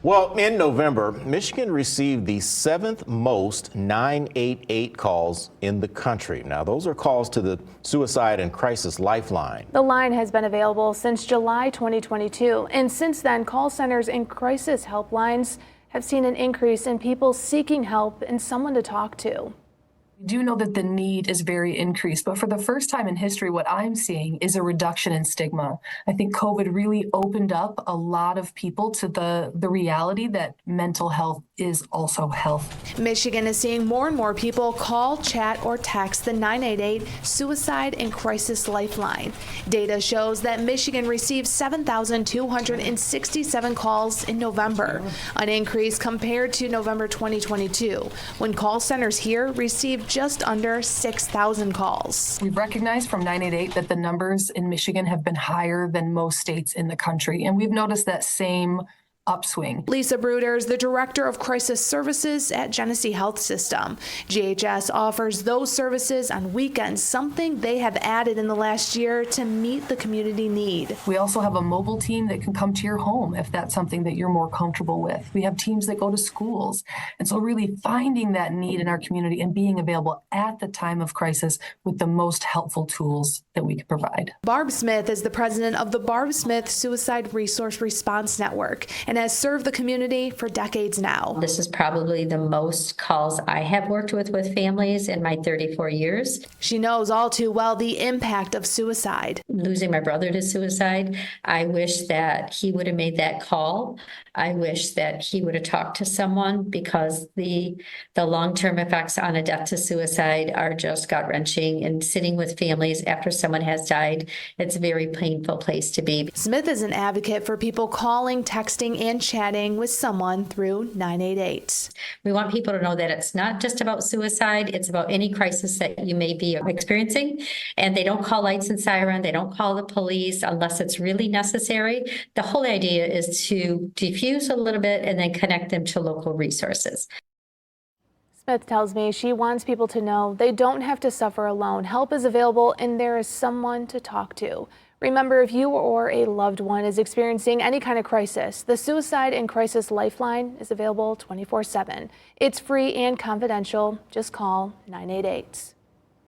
Well, in November, Michigan received the 7th most 988 calls in the country. Now, those are calls to the Suicide and Crisis Lifeline. The line has been available since July 2022, and since then, call centers and crisis helplines have seen an increase in people seeking help and someone to talk to. We do know that the need is very increased, but for the first time in history, what I'm seeing is a reduction in stigma. I think COVID really opened up a lot of people to the reality that mental health is also health. Michigan is seeing more and more people call, chat, or text the 988 Suicide and Crisis Lifeline. Data shows that Michigan received 7,267 calls in November, an increase compared to November 2022, when call centers here received just under 6,000 calls. We've recognized from 988 that the numbers in Michigan have been higher than most states in the country, and we've noticed that same upswing. Lisa Bruders, the Director of Crisis Services at Genesee Health System. GHS offers those services on weekends, something they have added in the last year to meet the community need. We also have a mobile team that can come to your home if that's something that you're more comfortable with. We have teams that go to schools. And so really finding that need in our community and being available at the time of crisis with the most helpful tools that we can provide. Barb Smith is the president of the Barb Smith Suicide Resource Response Network and has served the community for decades now. This is probably the most calls I have worked with families in my 34 years. She knows all too well the impact of suicide. Losing my brother to suicide, I wish that he would have made that call. I wish that he would have talked to someone, because the long-term effects on a death to suicide are just gut-wrenching, and sitting with families after someone has died, it's a very painful place to be. Smith is an advocate for people calling, texting, and chatting with someone through 988. We want people to know that it's not just about suicide, it's about any crisis that you may be experiencing. And they don't call lights and siren, they don't call the police unless it's really necessary. The whole idea is to diffuse a little bit and then connect them to local resources. Smith tells me she wants people to know they don't have to suffer alone. Help is available and there is someone to talk to. Remember, if you or a loved one is experiencing any kind of crisis, the Suicide and Crisis Lifeline is available 24/7. It's free and confidential. Just call 988.